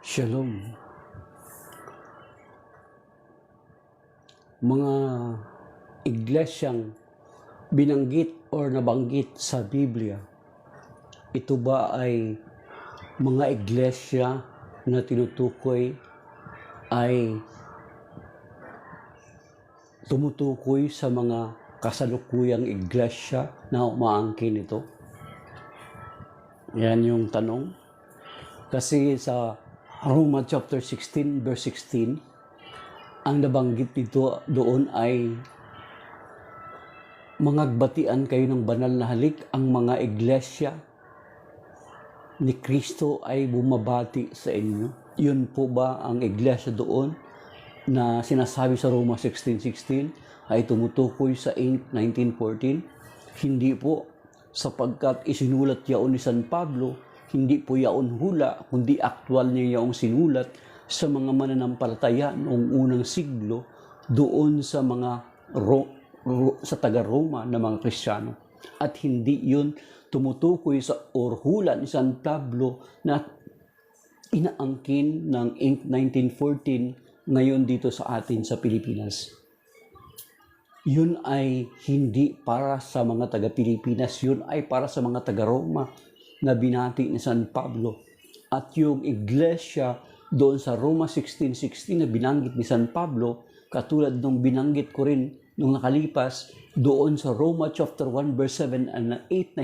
Shalom. Mga iglesyang binanggit or nabanggit sa Biblia, ito ba ay mga iglesia na tinutukoy ay tumutukoy sa mga kasalukuyang iglesia na umaangkin ito? Yan yung tanong. Kasi sa Roma chapter 16 verse 16, ang nabanggit dito doon ay mangagbatian kayo ng banal na halik. Ang mga iglesia ni Kristo ay bumabati sa inyo. Yun po ba ang iglesia doon na sinasabi sa Roma 16:16 ay tumutukoy sa 19:14? Hindi po, sapagkat isinulat yaon ni San Pablo, hindi po yaon hula, kundi aktwal niya yaong sinulat sa mga mananampalataya noong unang siglo doon sa mga sa taga-Roma na mga Kristiyano. At hindi yun tumutukoy sa hula ni San Pablo na inaangkin ng 1914 ngayon dito sa atin sa Pilipinas. Yun ay hindi para sa mga taga-Pilipinas, yun ay para sa mga taga-Roma na binati ni San Pablo. At yung iglesia doon sa Roma 16:16 na binanggit ni San Pablo, katulad nung binanggit ko rin nung nakalipas doon sa Roma chapter 1 verse 7 and 8 na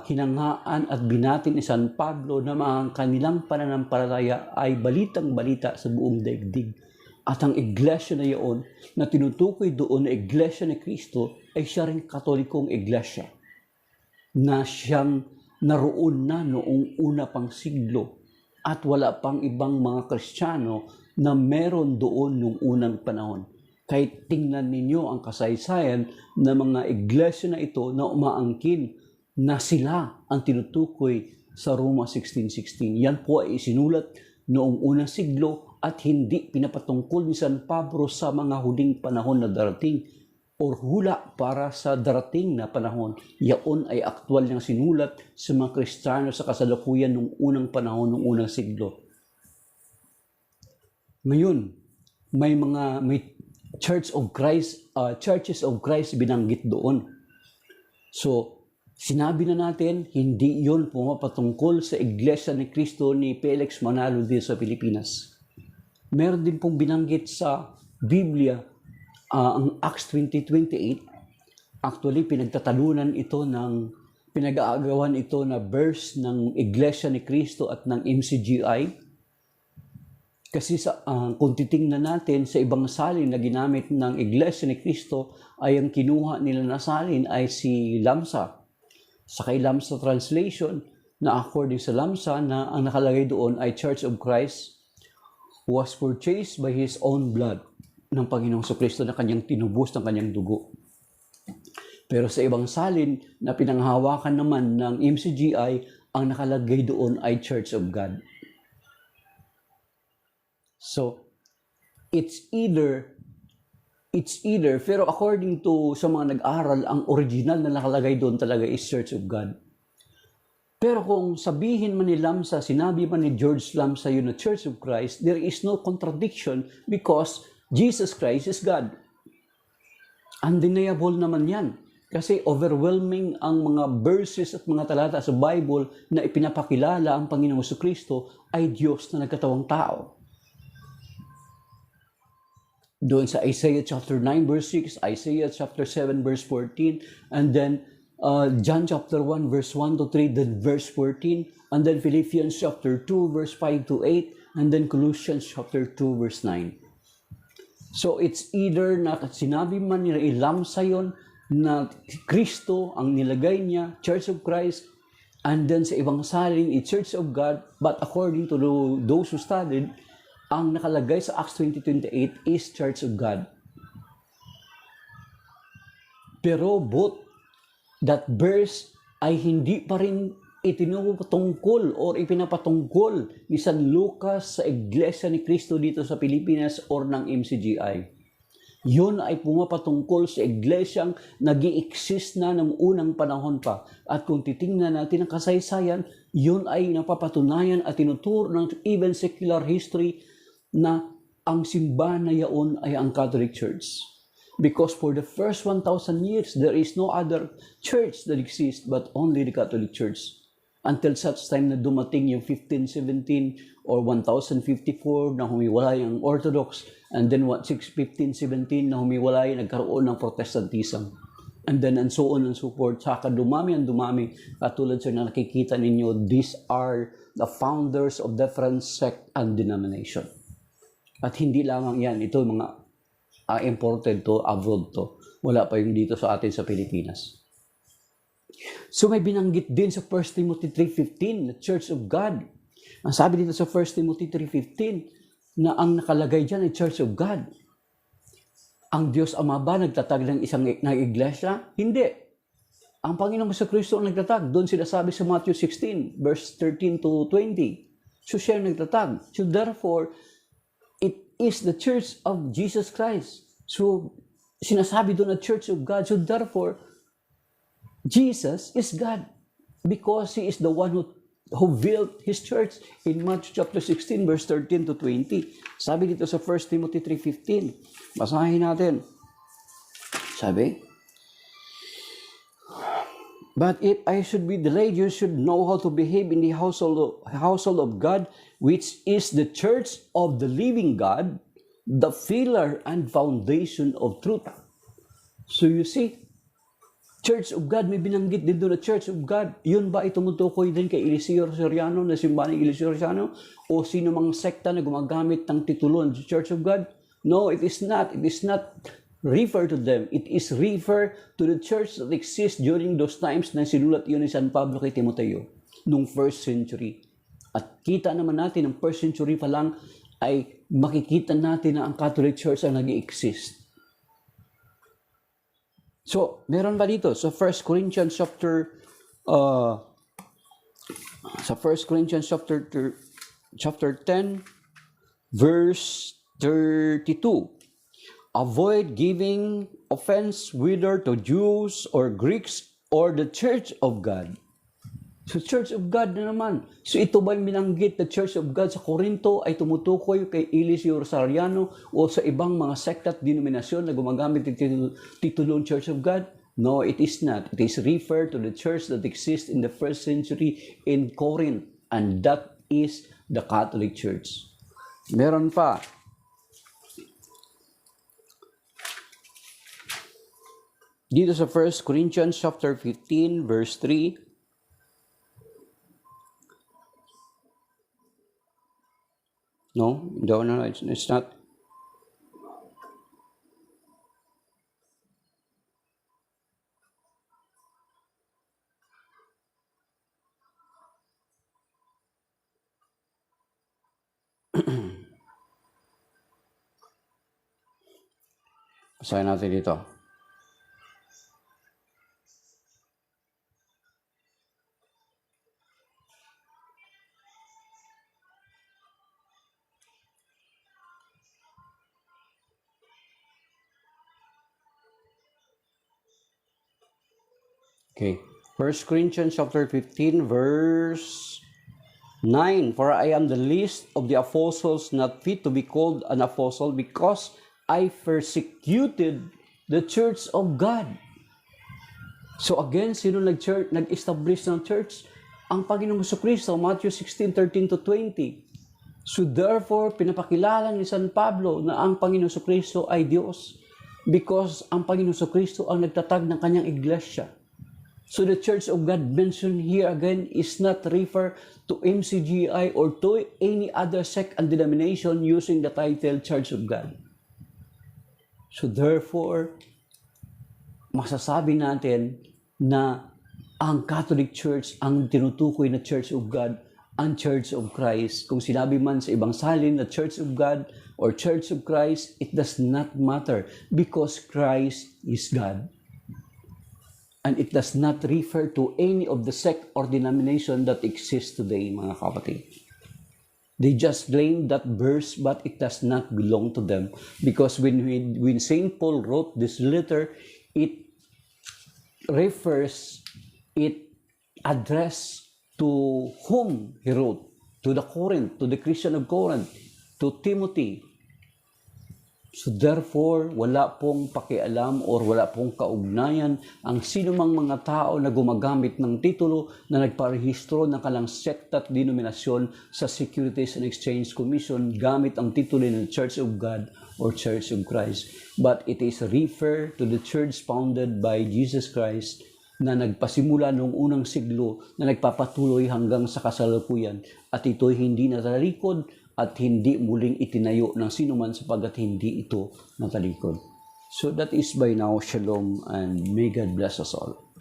hinangaan at binati ni San Pablo na mga kanilang pananampalataya ay balitang-balita sa buong daigdig. At ang iglesia na iyon na tinutukoy doon na iglesia ni Kristo ay siya rin katolikong iglesia na siyang naroon na noong una pang siglo at wala pang ibang mga Kristiyano na meron doon nung unang panahon. Kahit tingnan ninyo ang kasaysayan ng mga iglesia na ito na umaangkin na sila ang tinutukoy sa Roma 16:16. Yan po ay isinulat noong unang siglo at hindi pinapatungkol ni San Pablo sa mga huling panahon na darating o hula para sa darating na panahon. Yaon ay aktwal niyang sinulat sa mga Kristiyano sa kasalukuyan ng unang panahon, ng unang siglo. Ngayon, may churches of Christ binanggit doon. So, sinabi na natin, hindi yon pumapatungkol sa Iglesia ni Kristo ni Felix Manalo dito sa Pilipinas. Meron din pong binanggit sa Biblia, ang Acts 20:28, actually pinag-aagawan ito na verse ng Iglesia ni Kristo at ng MCGI. Kasi kung titingnan natin sa ibang salin na ginamit ng Iglesia ni Kristo, ay ang kinuha nila na salin ay si Lamsa. Sa kay Lamsa translation, na according sa Lamsa, na ang nakalagay doon ay Church of Christ was purchased by His own blood, ng Panginoong Kristo na kanyang tinubos ng kanyang dugo. Pero sa ibang salin na pinanghawakan naman ng MCGI, ang nakalagay doon ay Church of God. So, it's either, pero according to sa mga nag-aral, ang original na nakalagay doon talaga is Church of God. Pero kung sabihin man ni Lamsa, sinabi man ni George Lamsa yun na Church of Christ, there is no contradiction because Jesus Christ is God. Undeniable naman yan. Kasi overwhelming ang mga verses at mga talata sa Bible na ipinapakilala ang Panginoong Kristo ay Diyos na nagkatawang tao. Doon sa Isaiah chapter 9 verse 6, Isaiah chapter 7 verse 14, and then John chapter 1 verse 1 to 3, then verse 14, and then Philippians chapter 2 verse 5 to 8, and then Colossians chapter 2 verse 9. So it's either na sinabi man nila Lamsa yon na Kristo ang nilagay niya, Church of Christ, and then sa ibang salin, it's Church of God, but according to those who studied, ang nakalagay sa Acts 20:28 is Church of God. Pero both that verse ay hindi pa rin itinutungkol o ipinapatungkol ni San Lucas sa Iglesia ni Kristo dito sa Pilipinas or ng MCGI. Yun ay pumapatungkol sa iglesyang nag-i-exist na ng unang panahon pa. At kung titingnan natin ang kasaysayan, Yun ay napapatunayan at tinuturo ng even secular history na ang simbahan na yaon ay ang Catholic Church. Because for the first 1,000 years, there is no other church that exists but only the Catholic Church. Until such time na dumating yung 1517 or 1054 na humiwalay ang Orthodox, and then 1517 na humiwalay, nagkaroon ng Protestantism. And then and so on and so forth. Saka dumami ang dumami. Katulad sa na nakikita ninyo, these are the founders of different sect and denomination. At hindi lamang yan, ito mga imported to, abroad to. Wala pa yung dito sa atin sa Pilipinas. So may binanggit din sa 1 Timothy 3:15, the Church of God. Ang sabi dito sa 1 Timothy 3:15, na ang nakalagay dyan ay Church of God. Ang Diyos Ama ba nagtatag ng isang iglesia? Hindi. Ang Panginoong Kristo ang nagtatag. Doon sila sabi sa Matthew 16, verse 13 to 20. So siya ang nagtatag. So therefore, it is the Church of Jesus Christ. So sinasabi doon na Church of God. So therefore, Jesus is God because He is the one who built His church in Matthew chapter 16, verse 13 to 20. Sabi dito sa 1 Timothy 3:15. Basahin natin. Sabi, but if I should be delayed, you should know how to behave in the household of God, which is the church of the living God, the pillar and foundation of truth. So you see, Church of God, may binanggit din doon na Church of God. Yun ba ay tumutukoy din kay Eliseo Soriano, na simbahan ng Eliseo Soriano? O sino mang sekta na gumagamit ng titulon sa Church of God? No, it is not. It is not refer to them. It is refer to the church that exists during those times na sinulat yun ni San Pablo kay Timoteo, nung 1st century. At kita naman natin, ng 1st century pa lang, ay makikita natin na ang Catholic Church ang nag-i-exist. So, meron ba dito? So, 1 Corinthians chapter 10, verse 32. Avoid giving offense whether to Jews or Greeks or the church of God. So, Church of God na naman. So, ito ba yung binanggit na Church of God sa Corinto ay tumutukoy kay Eliseo Soriano o sa ibang mga sekta at denominasyon na gumagamit ng titulong Church of God? No, it is not. It is referred to the church that exists in the 1st century in Corinth, and that is the Catholic Church. Meron pa. Dito sa 1 Corinthians chapter 15, verse 3, No, it's not. Basahin natin dito. Okay. 1 Corinthians chapter 15, verse 9. For I am the least of the apostles, not fit to be called an apostle, because I persecuted the church of God. So again, sino nag-establish ng church? Ang Panginoong Jesucristo, Matthew 16, 13 to 20. So therefore, pinapakilala ni San Pablo na ang Panginoong Jesucristo ay Diyos, because ang Panginoong Jesucristo ang nagtatag ng kanyang iglesia. So the Church of God mentioned here again is not refer to MCGI or to any other sect and denomination using the title Church of God. So therefore, masasabi natin na ang Catholic Church ang tinutukoy na Church of God, ang Church of Christ. Kung sinabi man sa ibang salin na Church of God or Church of Christ, it does not matter because Christ is God. And it does not refer to any of the sect or denomination that exists today, mga kapatid. They just claim that verse, but it does not belong to them. Because when St. Paul wrote this letter, it addressed to whom he wrote, to the Christian of Corinth, to Timothy. So therefore, wala pong pakialam or wala pong kaugnayan ang sinumang mga tao na gumagamit ng titulo na nagparehistro ng kalang sekta at denominasyon sa Securities and Exchange Commission gamit ang titulo ng Church of God or Church of Christ. But it is refer to the church founded by Jesus Christ na nagpasimula noong unang siglo na nagpapatuloy hanggang sa kasalukuyan at ito'y hindi natalikod at hindi muling itinayo ng sinuman sapagkat hindi ito natalikod. So that is by now. Shalom and may God bless us all.